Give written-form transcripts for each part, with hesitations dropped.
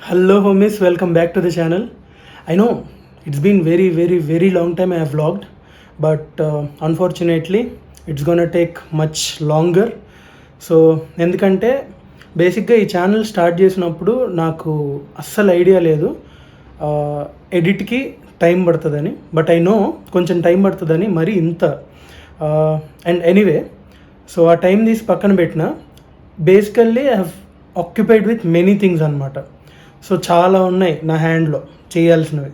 Hello homies, welcome back to the channel. I know it's been very long time I have vlogged, but unfortunately it's gonna take much longer. So ఎందుకంటే బేసిక్గా ఈ channel start చేసినప్పుడు నాకు అస్సలు idea లేదు ఎడిట్కి time పడుతుందని, but I know కొంచెం time పడుతుందని మరి ఇంత అండ్ ఎనీవే. సో ఆ టైం తీసి పక్కన పెట్టిన basically I have occupied with many things అనమాట. సో చాలా ఉన్నాయి నా హ్యాండ్లో చేయాల్సినవి.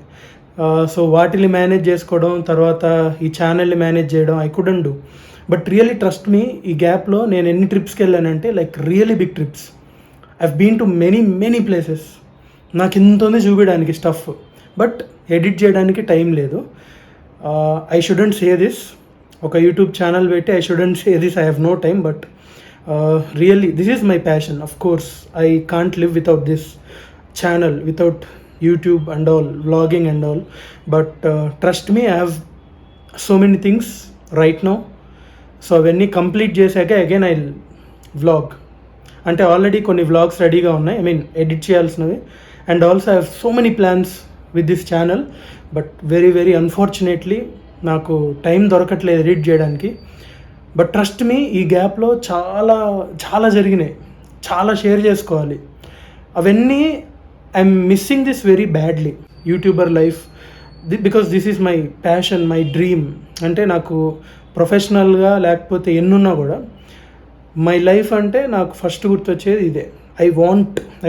సో వాటిని మేనేజ్ చేసుకోవడం, తర్వాత ఈ ఛానల్ని మేనేజ్ చేయడం I couldn't do. But really trust me, ఈ గ్యాప్లో నేను ఎన్ని ట్రిప్స్కి వెళ్ళానంటే like really big trips. I've been to many places. నాకు ఇంత ఉంది చూపించడానికి స్టఫ్, బట్ ఎడిట్ చేయడానికి టైం లేదు. ఐ షుడెంట్ సే దిస్, ఒక యూట్యూబ్ ఛానల్ పెట్టి I shouldn't say this, I have no time, but really this is my passion. Of course I can't live without this channel, without YouTube and all, vlogging and all. But trust me, I have so many things right now. So అవన్నీ complete చేశాక again I vlog. అంటే already కొన్ని vlogs రెడీగా ఉన్నాయి, I mean edit చేయాల్సినవి. And also I have so many plans with this channel, but very unfortunately నాకు టైం దొరకట్లేదు ఎడిట్ చేయడానికి. బట్ ట్రస్ట్ మీ, ఈ గ్యాప్లో చాలా జరిగినాయి, చాలా షేర్ చేసుకోవాలి. అవన్నీ I'm missing this very badly, YouTuber life, because this is my passion, my dream. అంటే నాకు ప్రొఫెషనల్గా లేకపోతే ఎన్నున్నా కూడా మై లైఫ్ అంటే నాకు ఫస్ట్ గుర్తొచ్చేది ఇదే. I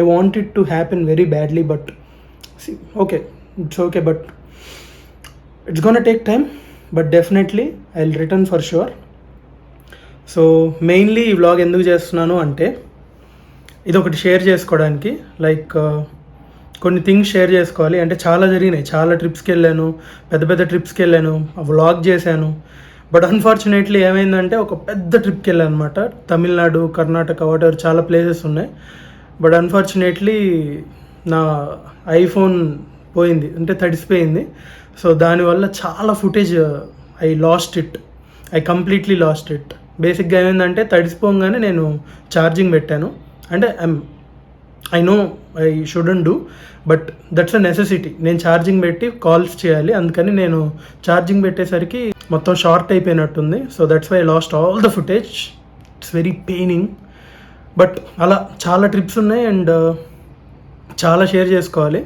want it to happen very badly, but it's okay, but it's gonna take time, but definitely I will return for sure. So mainly ఈ వ్లాగ్ ఎందుకు చేస్తున్నాను అంటే ఇది ఒకటి షేర్ చేసుకోవడానికి, లైక్ కొన్ని థింగ్స్ షేర్ చేసుకోవాలి. అంటే చాలా జరిగినాయి, చాలా ట్రిప్స్కి వెళ్ళాను, పెద్ద ట్రిప్స్కి వెళ్ళాను, వ్లాగ్ చేశాను. బట్ అన్ఫార్చునేట్లీ ఏమైందంటే ఒక పెద్ద ట్రిప్కి వెళ్ళాను అనమాట, తమిళనాడు, కర్ణాటక, వాటెవర్ చాలా ప్లేసెస్ ఉన్నాయి. బట్ అన్ఫార్చునేట్లీ నా ఐఫోన్ పోయింది, అంటే తడిసిపోయింది. సో దానివల్ల చాలా footage I completely lost it. బేసిక్గా ఏమైందంటే తడిసిపోగానే నేను ఛార్జింగ్ పెట్టాను. అంటే I know I shouldn't do, but that's a necessity. నేను ఛార్జింగ్ పెట్టి కాల్స్ చేయాలి, అందుకని నేను ఛార్జింగ్ పెట్టేసరికి మొత్తం షార్ట్ అయిపోయినట్టుంది. So that's why I lost all the footage. It's very paining. But అలా చాలా ట్రిప్స్ ఉన్నాయి అండ్ చాలా షేర్ చేసుకోవాలి.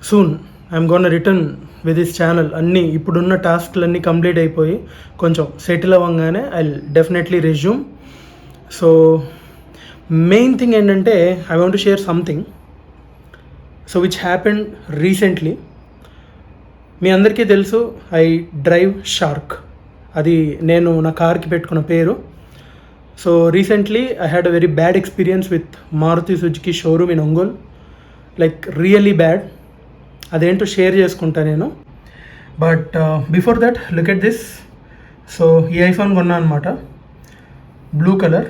Soon I'm gonna return with this channel. అన్నీ ఇప్పుడున్న టాస్క్లన్నీ కంప్లీట్ అయిపోయి కొంచెం సెటిల్ అవ్వగానే I definitely resume. So main thing ఏంటంటే I want to share something so which happened recently. మీ అందరికీ తెలుసు ఐ డ్రైవ్ షార్క్, అది నేను నా కార్కి పెట్టుకున్న పేరు. So recently I had a very bad experience with Maruti Suzuki showroom in Ongole, like really bad. అదేంటో షేర్ చేసుకుంటా నేను. But before that look at this. So ఈ ఐఫోన్ కొన్నా అనమాట, బ్లూ కలర్.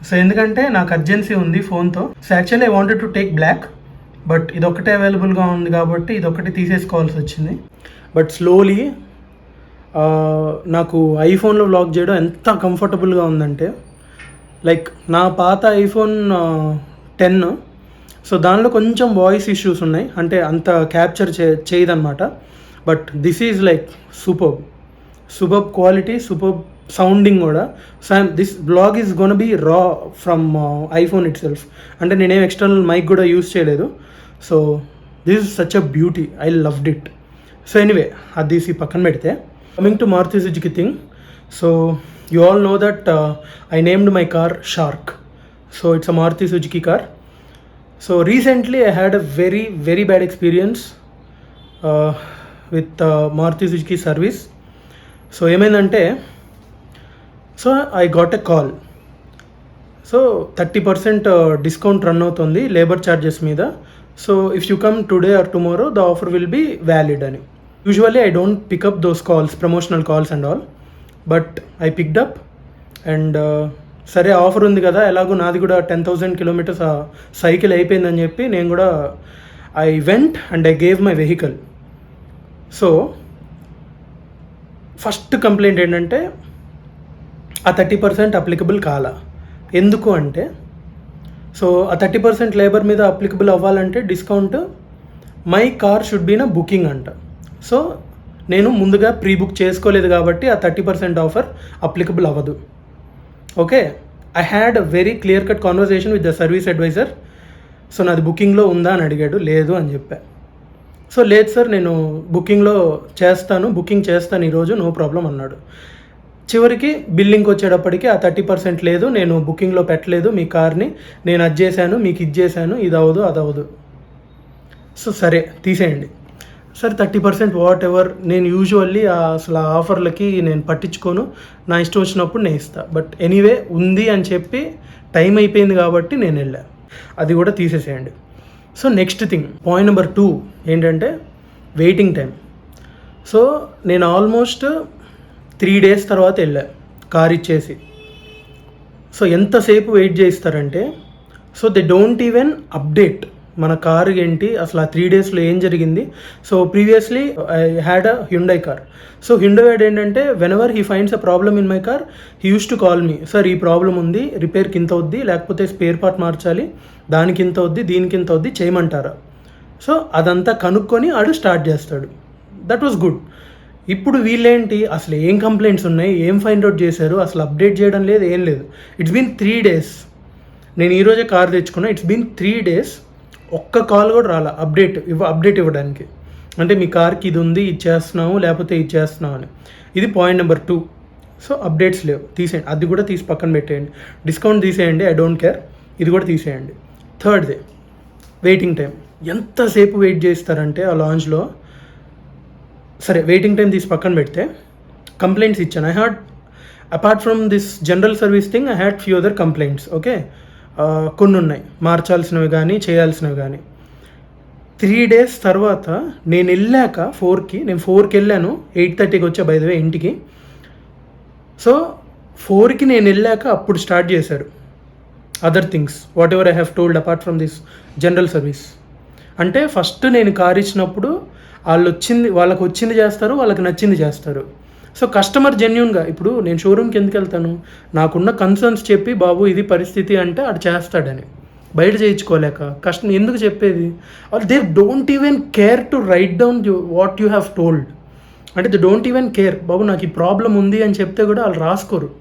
సో ఎందుకంటే నాకు అర్జెన్సీ ఉంది ఫోన్తో. So actually I wanted to take black, but ఇదొక్కటే అవైలబుల్గా ఉంది కాబట్టి ఇదొక్కటి తీసేసుకోవాల్సి వచ్చింది. బట్ స్లోలీ నాకు ఐఫోన్లో వ్లాగ్ చేయడం ఎంత కంఫర్టబుల్గా ఉందంటే, లైక్ నా పాత ఐఫోన్ 10, సో దానిలో కొంచెం వాయిస్ ఇష్యూస్ ఉన్నాయి, అంటే అంత క్యాప్చర్ చేయదన్నమాట. But this is like super quality, super sounding కూడా. So this blog is gonna be raw from iPhone itself. అంటే నేనేం ఎక్స్టర్నల్ మైక్ కూడా యూస్ చేయలేదు. So this is such a beauty, I loved it. So anyway, అది తీసి పక్కన పెడితే coming to Maruti Suzuki thing. So you all know that I named my car Shark. So it's a Maruti Suzuki car. So recently I had a very bad experience with Maruti Suzuki service. So ఏమైందంటే, so I got a call. So 30% discount run అవుతుంది labour charges మీద. So if you come today or tomorrow the offer will be valid అని. Usually I don't pick up those calls, promotional calls and all, but I picked up. And సరే offer ఉంది కదా, ఎలాగో నాది కూడా 10,000 kilometres cycle అయిపోయిందని చెప్పి నేను కూడా I went and I gave my vehicle. So first complaint ఏంటంటే ఆ 30% అప్లికబుల్ కాలా. ఎందుకు అంటే సో ఆ 30% లేబర్ మీద అప్లికబుల్ అవ్వాలంటే discount my car should be నా బుకింగ్ అంట. సో నేను ముందుగా ప్రీ బుక్ చేసుకోలేదు కాబట్టి ఆ 30% ఆఫర్ అప్లికబుల్ అవ్వదు. Okay, I had a very clear cut conversation with the service advisor. So నాది బుకింగ్లో ఉందా అని అడిగాడు. లేదు అని చెప్పా. సో లేదు సార్, నేను బుకింగ్ చేస్తాను ఈరోజు, నో ప్రాబ్లం అన్నాడు. చివరికి బిల్లింగ్కి వచ్చేటప్పటికి ఆ 30% లేదు, నేను బుకింగ్లో పెట్టలేదు మీ కార్ని, నేను అది చేశాను, మీకు ఇది చేశాను, ఇది అవ్వదు అది అవ్వదు. సో సరే తీసేయండి. సరే 30% వాట్ ఎవర్, నేను యూజువల్లీ అసలు ఆ ఆఫర్లకి నేను పట్టించుకోను, నా ఇష్టం వచ్చినప్పుడు నేను ఇస్తాను. బట్ ఎనీవే ఉంది అని చెప్పి టైం అయిపోయింది కాబట్టి నేను వెళ్ళా. అది కూడా తీసేసేయండి. So next thing, point number 2 ఏంటంటే వెయిటింగ్ టైం. సో నేను ఆల్మోస్ట్ 3 days తర్వాత వెళ్ళా కార్ ఇచ్చేసి. సో ఎంతసేపు వెయిట్ చేయిస్తారంటే, so they don't even update మన కార్ ఏంటి అసలు ఆ 3 daysలో ఏం జరిగింది. So previously I had a Hyundai car. So Hyundai ఏంటంటే whenever he finds a problem in my car he use to call me, sir ఈ ప్రాబ్లం ఉంది, రిపేర్కి ఇంత అవుద్ది, లేకపోతే స్పేర్ పార్ట్ మార్చాలి, దానికి ఇంత అవుద్ది, దీనికి ఇంత అవుద్ది, చేయమంటారా. సో అదంతా కనుక్కొని ఆడు స్టార్ట్ చేస్తాడు. That was good. ఇప్పుడు వీళ్ళేంటి, అసలు ఏం కంప్లైంట్స్ ఉన్నాయి, ఏం ఫైండ్ అవుట్ చేశారు, అసలు అప్డేట్ చేయడం లేదు, ఏం లేదు. It's been 3 days. నేను ఈరోజే కార్ తెచ్చుకున్నా. It's been 3 days. ఒక్క కాల్ కూడా రాలా అప్డేట్ ఇవ్వడానికి. అంటే మీ కార్కి ఇది ఉంది, ఇది చేస్తున్నాము, లేకపోతే ఇది చేస్తున్నాము అని. ఇది పాయింట్ నెంబర్ 2. సో అప్డేట్స్ లేవు, తీసేయండి. అది కూడా తీసి పక్కన పెట్టేయండి. డిస్కౌంట్ తీసేయండి, ఐ డోంట్ కేర్. ఇది కూడా తీసేయండి. Third day waiting time. ఎంతసేపు వెయిట్ చేస్తారంటే ఆ లాంచ్లో. సరే వెయిటింగ్ టైం తీసి పక్కన పెడితే కంప్లైంట్స్ ఇచ్చాను. I had apart from this general service thing I had few other complaints. Okay, కొన్ని ఉన్నాయి మార్చాల్సినవి కానీ చేయాల్సినవి కానీ. 3 days తర్వాత నేను వెళ్ళాక 4కి, నేను 4కి వెళ్ళాను, 8:30కి వచ్చా బై ద వే ఇంటికి. సో 4కి నేను వెళ్ళాక అప్పుడు స్టార్ట్ చేశారు other things what ever I have told apart from this general service. అంటే ఫస్ట్ నేను కార్ ఇచ్చినప్పుడు వాళ్ళకి వచ్చింది చేస్తారు, వాళ్ళకి నచ్చింది చేస్తారు. సో కస్టమర్ జెన్యూన్గా, ఇప్పుడు నేను షోరూమ్కి ఎందుకు వెళ్తాను, నాకున్న కన్సర్న్స్ చెప్పి బాబు ఇది పరిస్థితి అంటే అటు చేస్తాడని, బయట చేయించుకోలేక కస్టమర్ ఎందుకు చెప్పేది. They don't even care to right down what you have told. అంటే దే డోంట్ ఈవెన్ కేర్, బాబు నాకు ఈ ప్రాబ్లం ఉంది అని చెప్తే కూడా వాళ్ళు రాసుకోరు,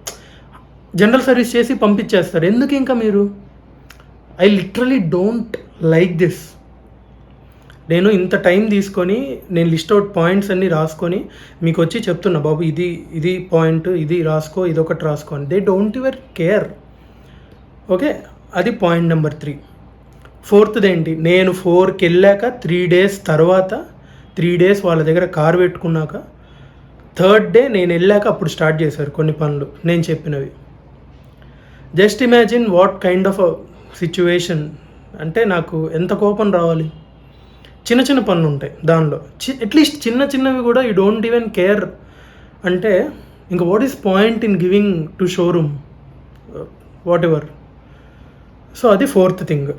జనరల్ సర్వీస్ చేసి పంపించేస్తారు. ఎందుకు ఇంకా మీరు, I literally don't like this. నేను ఇంత టైం తీసుకొని నేను లిస్ట్ అవుట్ పాయింట్స్ అన్నీ రాసుకొని మీకు వచ్చి చెప్తున్నా, బాబు ఇది పాయింట్, ఇది రాసుకో, ఇది ఒకటి రాసుకో అని. They don't ever care. Okay, అది పాయింట్ నెంబర్ 3. 4th ఏంటి, నేను 4కి వెళ్ళాక 3 days తర్వాత 3 days వాళ్ళ దగ్గర కార్ పెట్టుకున్నాక 3rd day నేను వెళ్ళాక అప్పుడు స్టార్ట్ చేశారు కొన్ని పనులు నేను చెప్పినవి. Just imagine what kind of situation. అంటే నాకు ఎంత కోపం రావాలి. చిన్న పనులు ఉంటాయి దానిలో, అట్లీస్ట్ చిన్నవి కూడా యూ డోంట్ ఈవెన్ కేర్ అంటే ఇంకా what is point in giving to showroom what ever. So అది 4th థింగ్.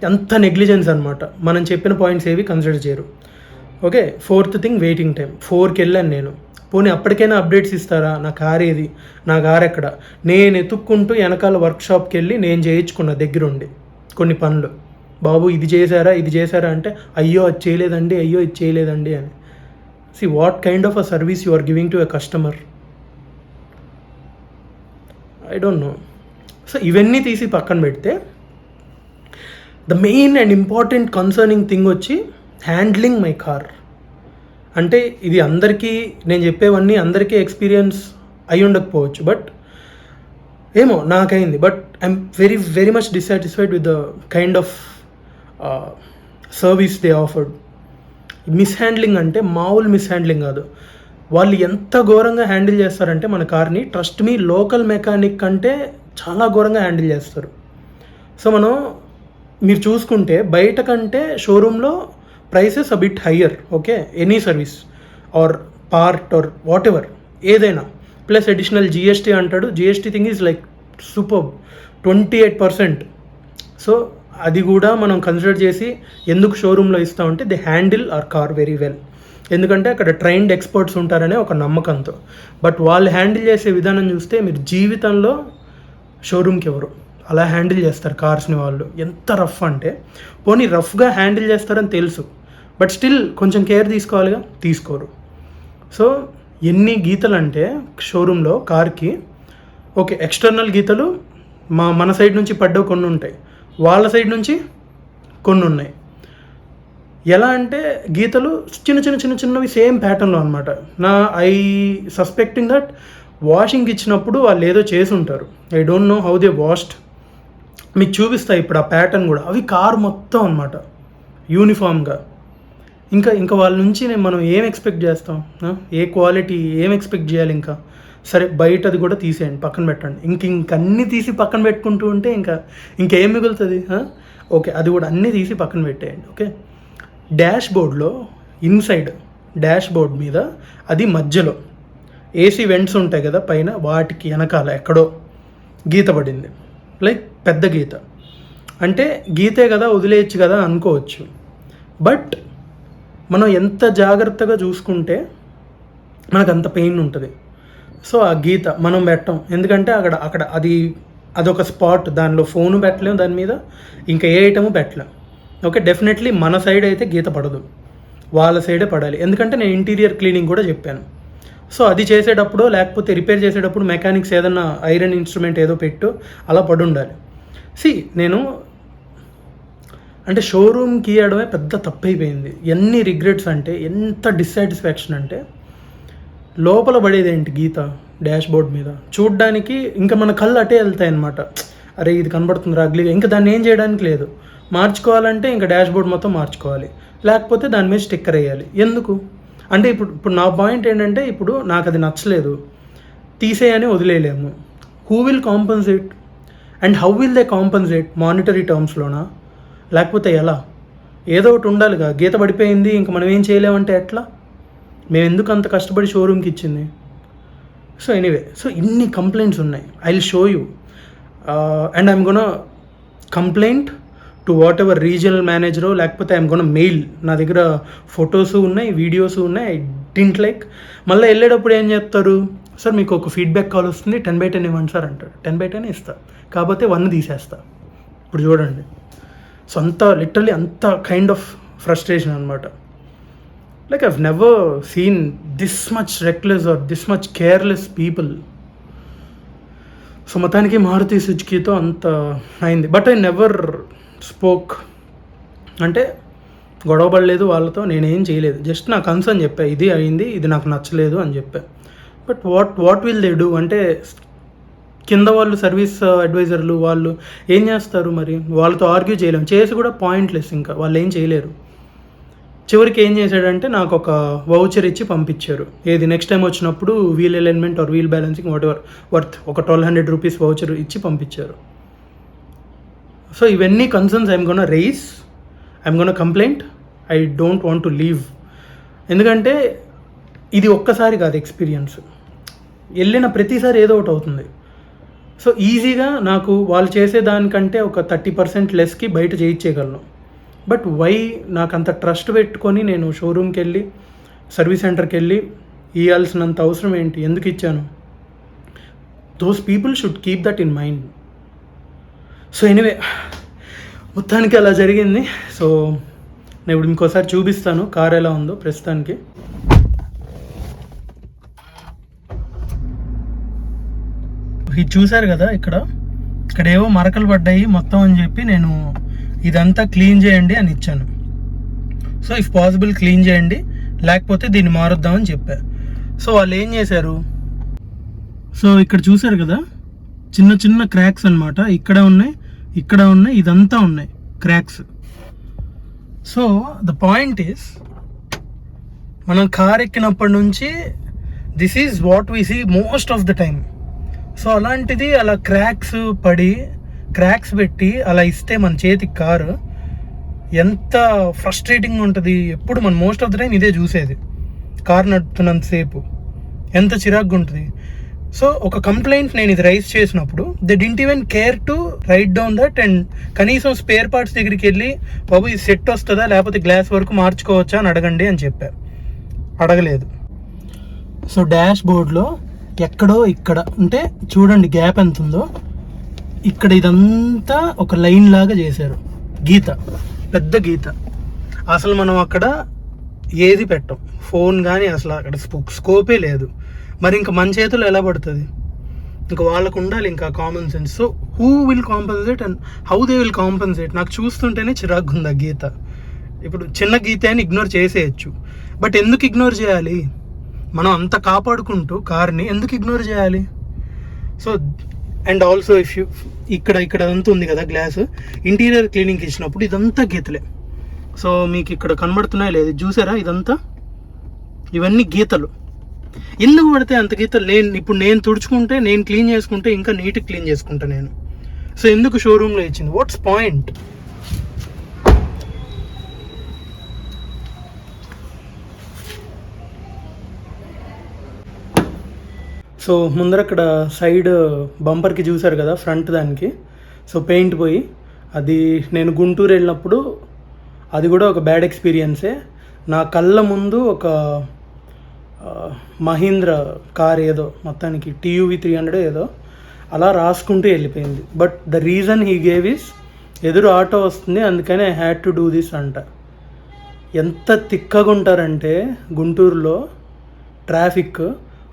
ఎంత నెగ్లిజెన్స్ అనమాట, మనం చెప్పిన పాయింట్స్ ఏవి కన్సిడర్ చేయరు. Okay, 4th thing waiting time. 4కి వెళ్ళాను నేను, పోనీ అప్పటికైనా అప్డేట్స్ ఇస్తారా, నా కార్ ఏది, నా కార్ ఎక్కడ. నేను ఎత్తుక్కుంటూ వెనకాల వర్క్షాప్కి వెళ్ళి నేను చేయించుకున్న దగ్గరుండి కొన్ని పనులు. బాబు ఇది చేశారా అంటే అయ్యో అది చేయలేదండి, అయ్యో ఇది చేయలేదండి అని. See what kind of a service you are giving to a customer. I don't know. So ఇవన్నీ తీసి పక్కన పెడితే the main and important concerning thing వచ్చి హ్యాండ్లింగ్ మై కార్. అంటే ఇది అందరికీ నేను చెప్పేవన్నీ అందరికీ ఎక్స్పీరియన్స్ అయి ఉండకపోవచ్చు, బట్ ఏమో నాకైంది. But I'm very much dissatisfied with the kind of service they offered. Mishandling అంటే మామూలు మిస్హ్యాండ్లింగ్ కాదు. వాళ్ళు ఎంత ఘోరంగా హ్యాండిల్ చేస్తారంటే మన కార్ని, ట్రస్ట్ మీ, లోకల్ మెకానిక్ కంటే చాలా ఘోరంగా హ్యాండిల్ చేస్తారు. సో మీరు చూసుకుంటే బయట కంటే షోరూంలో prices a bit higher. Okay, any service or part or whatever ఏదైనా, ప్లస్ అడిషనల్ జిఎస్టీ అంటాడు. GST thing is like super 28%. So అది కూడా మనం కన్సిడర్ చేసి ఎందుకు షోరూంలో ఇస్తామంటే they handle our car very well. ఎందుకంటే అక్కడ ట్రైన్డ్ ఎక్స్పర్ట్స్ ఉంటారనే ఒక నమ్మకంతో. బట్ వాళ్ళు హ్యాండిల్ చేసే విధానం చూస్తే మీరు జీవితంలో షోరూమ్కి ఎవరు అలా హ్యాండిల్ చేస్తారు కార్స్ని వాళ్ళు. ఎంత రఫ్ అంటే, పోనీ రఫ్గా హ్యాండిల్ చేస్తారని తెలుసు, బట్ స్టిల్ కొంచెం కేర్ తీసుకోవాలిగా, తీసుకోరు. సో ఎన్ని గీతలు అంటే షోరూంలో కార్కి, ఓకే ఎక్స్టర్నల్ గీతలు మన సైడ్ నుంచి పడ్డవి కొన్ని ఉంటాయి, వాళ్ళ సైడ్ నుంచి కొన్ని ఉన్నాయి. ఎలా అంటే గీతలు చిన్నవి సేమ్ ప్యాటర్న్లో అనమాట. ఐ సస్పెక్టింగ్ దట్ వాషింగ్ ఇచ్చినప్పుడు వాళ్ళు ఏదో చేసి ఉంటారు. I don't know how they washed. మీకు చూపిస్తాయి ఇప్పుడు ఆ ప్యాటర్న్ కూడా. అవి కార్ మొత్తం అనమాట యూనిఫామ్గా. ఇంకా వాళ్ళ నుంచి మనం ఏం ఎక్స్పెక్ట్ చేస్తాం? ఏ క్వాలిటీ ఏం ఎక్స్పెక్ట్ చేయాలి? ఇంకా సరే బయటది కూడా తీసేయండి, పక్కన పెట్టండి. ఇంకన్నీ తీసి పక్కన పెట్టుకుంటూ ఉంటే ఇంకేం మిగులుతుంది? ఓకే అది కూడా అన్నీ తీసి పక్కన పెట్టేయండి. ఓకే, డాష్ బోర్డ్లో ఇన్సైడ్ డాష్ బోర్డ్ మీద అది మధ్యలో ఏసీ వెంట్స్ ఉంటాయి కదా పైన, వాటికి వెనకాల ఎక్కడో గీత పడింది, లైక్ పెద్ద గీత. అంటే గీతే కదా వదిలేయచ్చు కదా అనుకోవచ్చు, బట్ మనం ఎంత జాగ్రత్తగా చూసుకుంటే మనకు అంత పెయిన్ ఉంటుంది. సో ఆ గీత మనం పెట్టం, ఎందుకంటే అక్కడ అదొక స్పాట్, దానిలో ఫోను పెట్టలేము దాని మీద, ఇంకా ఏ ఐటము పెట్టలేం. ఓకే, డెఫినెట్లీ మన సైడ్ అయితే గీత పడదు, వాళ్ళ సైడే పడాలి. ఎందుకంటే నేను ఇంటీరియర్ క్లీనింగ్ కూడా చెప్పాను. సో అది చేసేటప్పుడు లేకపోతే రిపేర్ చేసేటప్పుడు మెకానిక్స్ ఏదన్నా ఐరన్ ఇన్స్ట్రుమెంట్ ఏదో పెట్టు అలా పడి ఉండాలి. నేను అంటే షోరూమ్కి ఇవ్వడమే పెద్ద తప్పైపోయింది. ఎన్ని రిగ్రెట్స్ అంటే, ఎంత డిస్సాటిస్ఫాక్షన్ అంటే, లోపల పడేది ఏంటి గీత డాష్ బోర్డ్ మీద చూడ్డానికి, ఇంకా మన కళ్ళు అటే వెళ్తాయి అనమాట. అరే ఇది కనబడుతుంది రాగ్లీగా, ఇంకా దాన్ని ఏం చేయడానికి లేదు. మార్చుకోవాలంటే ఇంకా డాష్ బోర్డ్ మొత్తం మార్చుకోవాలి, లేకపోతే దాని మీద స్టిక్కర్ వేయాలి. ఎందుకు అంటే ఇప్పుడు నా పాయింట్ ఏంటంటే, ఇప్పుడు నాకు అది నచ్చలేదు, తీసేయని వదిలేయలేము. Who will compensate and how will they compensate? Monetary టర్మ్స్లోనా, లేకపోతే ఎలా? ఏదో ఒకటి ఉండాలిగా. గీత పడిపోయింది ఇంకా మనం ఏం చేయలేమంటే ఎట్లా? మేము ఎందుకు అంత కష్టపడి షోరూమ్కి ఇచ్చింది? సో ఎనీవే, సో ఇన్ని కంప్లైంట్స్ ఉన్నాయి. I will show you and I'm gonna complaint to whatever regional మేనేజరో, లేకపోతే ఐఎమ్ గోనా మెయిల్. నా దగ్గర ఫొటోస్ ఉన్నాయి, వీడియోస్ ఉన్నాయి. I didn't like. మళ్ళీ వెళ్ళేటప్పుడు ఏం చెప్తారు, సార్ మీకు ఒక ఫీడ్బ్యాక్ కాల్ వస్తుంది, 10/10 ఇవ్వండి సార్ అంటారు. 10/10 ఇస్తా, కాకపోతే 1 తీసేస్తా. ఇప్పుడు చూడండి, సో అంత లిటరలీ అంత కైండ్ ఆఫ్ ఫ్రస్ట్రేషన్ అనమాట. Like I've never seen this much reckless or this much careless people. So మొత్తానికి మారుతి సుజుకితో అంత అయింది. బట్ ఐ నెవర్ స్పోక్, అంటే గొడవపడలేదు వాళ్ళతో, నేనేం చేయలేదు. జస్ట్ నా కన్సర్న్ చెప్పా, ఇది అయింది, ఇది నాకు నచ్చలేదు అని చెప్పా. But what will they do? అంటే కింద వాళ్ళు సర్వీస్ అడ్వైజర్లు వాళ్ళు ఏం చేస్తారు మరి? వాళ్ళతో ఆర్గ్యూ చేయలేము, చేసి కూడా పాయింట్లెస్, ఇంకా వాళ్ళు ఏం చేయలేరు. చివరికి ఏం చేశాడంటే నాకు ఒక వౌచర్ ఇచ్చి పంపించారు. ఏది నెక్స్ట్ టైం వచ్చినప్పుడు wheel alignment or wheel balancing whatever worth ఒక 1200 రూపీస్ వౌచర్ ఇచ్చి పంపించారు. సో ఇవన్నీ concerns I'm gonna raise, I'm gonna complaint. I don't want to leave. ఎందుకంటే ఇది ఒక్కసారి కాదు ఎక్స్పీరియన్స్, వెళ్ళిన ప్రతిసారి ఏదో ఒకటి అవుతుంది. సో ఈజీగా నాకు వాళ్ళు చేసేదానికంటే ఒక 30% లెస్కి బయట చేయించేయగలను. బట్ వై నాకు అంత ట్రస్ట్ పెట్టుకొని నేను షోరూమ్కి వెళ్ళి సర్వీస్ సెంటర్కి వెళ్ళి ఇవ్వాల్సినంత అవసరం ఏంటి? ఎందుకు ఇచ్చాను? Those people should keep that in mind. So anyway, మొత్తానికి అలా జరిగింది. సో నేను ఇప్పుడు ఇంకోసారి చూపిస్తాను కార్ ఎలా ఉందో ప్రస్తుతానికి. ఇది చూసారు కదా, ఇక్కడ ఏవో మరకలు పడ్డాయి మొత్తం అని చెప్పి నేను ఇదంతా క్లీన్ చేయండి అని ఇచ్చాను. సో ఇఫ్ పాసిబుల్ క్లీన్ చేయండి, లేకపోతే దీన్ని మారుద్దామని చెప్పా. సో వాళ్ళు ఏం చేశారు, సో ఇక్కడ చూసారు కదా చిన్న చిన్న క్రాక్స్ అనమాట. ఇక్కడ ఉన్నాయి, ఇదంతా ఉన్నాయి cracks. So the point is, మనం కార్ ఎక్కినప్పటి నుంచి this is what we see most of the time. So అలాంటిది అలా క్రాక్స్ పెట్టి అలా ఇస్తే మన చేతికి కారు ఎంత ఫ్రస్ట్రేటింగ్ ఉంటుంది. ఎప్పుడు మనం మోస్ట్ ఆఫ్ ద టైం ఇదే చూసేది, కార్ నడుపుతున్నంతసేపు ఎంత చిరాగ్గా ఉంటుంది. సో ఒక కంప్లైంట్ నేను ఇది రైజ్ చేసినప్పుడు they didn't even care to right down that, and కనీసం స్పేర్ పార్ట్స్ దగ్గరికి వెళ్ళి బాబు ఇది సెట్ వస్తుందా లేకపోతే గ్లాస్ వరకు మార్చుకోవచ్చా అని అడగండి అని చెప్పా. అడగలేదు. సో డాష్ బోర్డ్లో ఎక్కడో ఇక్కడ అంటే చూడండి గ్యాప్ ఎంత ఉందో, ఇక్కడ ఇదంతా ఒక లైన్ లాగా చేశారు, గీత, పెద్ద గీత. అసలు మనం అక్కడ ఏది పెట్టం, ఫోన్ కానీ అసలు అక్కడ స్కోపే లేదు. మరి ఇంకా మన చేతులు ఎలా పడుతుంది? ఇంకా వాళ్ళకు ఉండాలి ఇంకా common sense. So who will compensate and how they will compensate? నాకు చూస్తుంటేనే చిరాకు ఉంది ఆ గీత. ఇప్పుడు చిన్న గీత అని ఇగ్నోర్ చేసేయచ్చు, బట్ ఎందుకు ఇగ్నోర్ చేయాలి? మనం అంత కాపాడుకుంటూ కార్ని ఎందుకు ఇగ్నోర్ చేయాలి? So and also if you ఇక్కడ అంతా ఉంది కదా గ్లాస్, ఇంటీరియర్ క్లీనింగ్కి ఇచ్చినప్పుడు ఇదంతా గీతలే. సో మీకు ఇక్కడ కనబడుతున్నాయి లేదు, చూసారా? ఇదంతా ఇవన్నీ గీతలు. ఎందుకు పడితే అంత గీతలు? ఇప్పుడు నేను తుడుచుకుంటే, నేను క్లీన్ చేసుకుంటే ఇంకా నీట్గా క్లీన్ చేసుకుంటా నేను. సో ఎందుకు షోరూంలో ఇచ్చింది? Watts point? సో ముందర అక్కడ సైడ్ బంపర్కి చూసారు కదా, ఫ్రంట్ దానికి. సో పెయింట్ పోయి, అది నేను గుంటూరు వెళ్ళినప్పుడు అది కూడా ఒక బ్యాడ్ ఎక్స్పీరియన్సే. నా కళ్ళ ముందు ఒక మహీంద్ర కార్ ఏదో మొత్తానికి TUV 300 ఏదో అలా రాసుకుంటూ వెళ్ళిపోయింది. But the reason he gave is ఎదురు ఆటో వస్తుంది అందుకని I had to do this అంట. ఎంత తిక్కగా ఉంటారంటే గుంటూరులో ట్రాఫిక్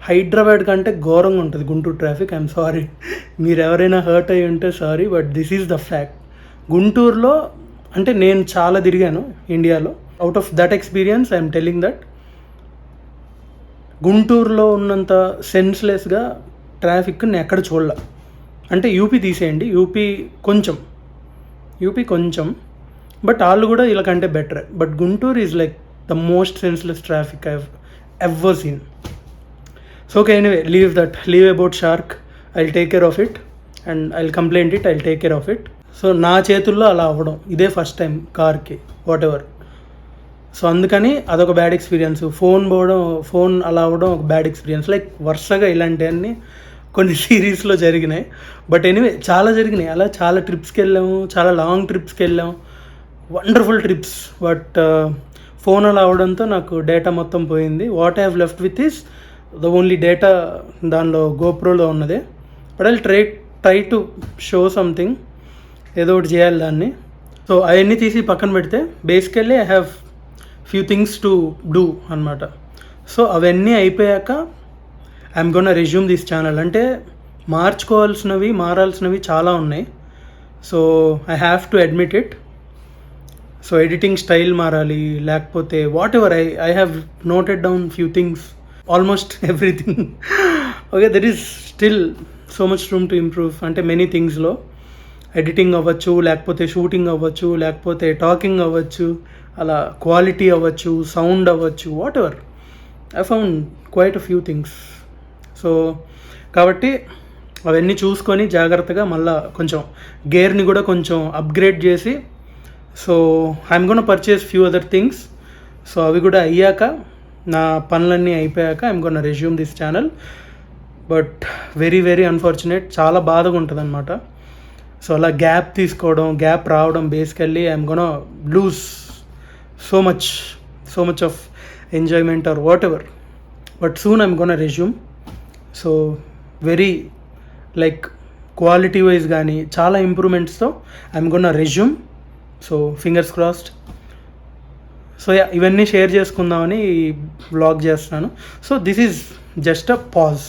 హైదరాబాద్ కంటే ఘోరంగా ఉంటుంది గుంటూరు ట్రాఫిక్. ఐఎమ్ సారీ, మీరు ఎవరైనా హర్ట్ అయ్యి ఉంటే sorry, but this is the fact. గుంటూరులో అంటే నేను చాలా తిరిగాను ఇండియాలో. Out of that experience I'm telling that గుంటూరులో ఉన్నంత సెన్స్లెస్గా ట్రాఫిక్ నేను ఎక్కడ చూడలే. అంటే యూపీ తీసేయండి, యూపీ కొంచెం బట్ వాళ్ళు కూడా వీళ్ళకంటే better. But Guntur is like the most senseless traffic I have ever seen. So okay, anyway, leave about Shark. I'll take care of it and I'll complaint it, I'll take care of it. So నా చేతుల్లో అలా అవ్వడం ఇదే first time కార్కి, whatever. So అందుకని అదొక bad experience. Phone అలా అవ్వడం ఒక బ్యాడ్ ఎక్స్పీరియన్స్. లైక్ వరుసగా ఇలాంటివన్నీ కొన్ని సిరీస్లో జరిగినాయి. బట్ ఎనీవే చాలా జరిగినాయి అలా. చాలా ట్రిప్స్కి వెళ్ళాము, చాలా లాంగ్ ట్రిప్స్కి వెళ్ళాము, వండర్ఫుల్ ట్రిప్స్. బట్ ఫోన్ అలా అవడంతో నాకు డేటా మొత్తం పోయింది. What I have left with is the only data దానిలో గోప్రోలో ఉన్నదే. But I'll try to show something, ఏదో ఒకటి చేయాలి దాన్ని. సో అవన్నీ తీసి పక్కన పెడితే basically I have few things to do అనమాట. సో అవన్నీ అయిపోయాక I'm gonna resume this channel. అంటే మారాల్సినవి చాలా ఉన్నాయి. So I have to admit it. So editing style మారాలి, లేకపోతే what ever I have noted down few things, almost everything. Okay, there is still so much room to improve. అంటే many థింగ్స్లో editing అవ్వచ్చు, లేకపోతే shooting అవ్వచ్చు, లేకపోతే talking అవ్వచ్చు, అలా quality అవ్వచ్చు, సౌండ్ అవ్వచ్చు, what ever. I found quite a few things. So కాబట్టి అవన్నీ చూసుకొని జాగ్రత్తగా మళ్ళీ కొంచెం గేర్ని కూడా కొంచెం అప్గ్రేడ్ చేసి, so I'm gonna purchase few other things. So అవి కూడా అయ్యాక, నా పనులన్నీ అయిపోయాక I'm gonna resume this channel. But very very unfortunate, చాలా బాధగా ఉంటుంది అనమాట. సో అలా గ్యాప్ రావడం basically I'm gonna lose so much of enjoyment or whatever. But soon I'm gonna resume. So very like quality wise gaani chaala improvements tho I'm gonna resume. So fingers crossed. So ఇవన్నీ share చేసుకుందామని vlog చేస్తున్నాను. So this is just a pause.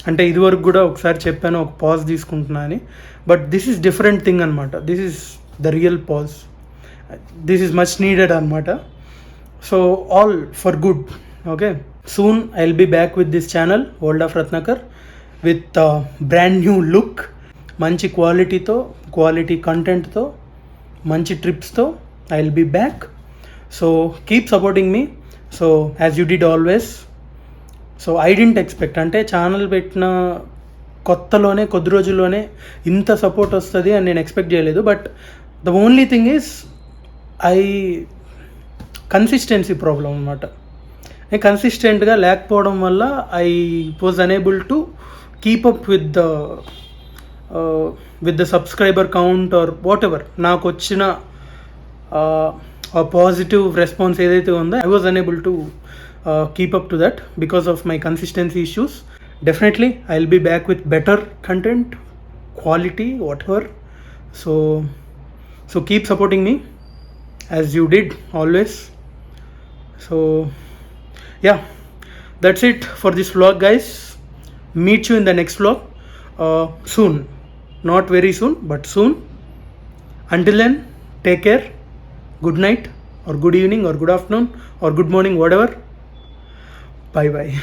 అంటే ఇదివరకు కూడా ఒకసారి చెప్పాను ఒక pause తీసుకుంటున్నా అని, but this is different thing అనమాట. This is the real pause. This is much needed అనమాట. So all for good. Okay, soon I will be back with this channel world of Ratnakar with brand new look, మంచి క్వాలిటీతో, quality కంటెంట్తో, మంచి ట్రిప్స్తో I will be back. So keep supporting me. So as you did always. So I didn't expect, అంటే channel పెట్టిన కొత్తలోనే కొద్ది రోజుల్లోనే ఇంత సపోర్ట్ వస్తుంది అని నేను ఎక్స్పెక్ట్ చేయలేదు. But the only thing is consistency problem అనమాట. కన్సిస్టెంట్గా లేకపోవడం వల్ల I was unable to keep up with the subscriber count or whatever. నాకు వచ్చిన పాజిటివ్ రెస్పాన్స్ ఏదైతే ఉందో I was unable to keep up to that because of my consistency issues. Definitely I will be back with better content, quality, whatever. So keep supporting me as you did always. So yeah, that's it for this vlog, guys. Meet you in the next vlog soon. Not very soon, but soon. Until then, take care. Good night, or good evening, or good afternoon, or good morning, whatever. Bye bye.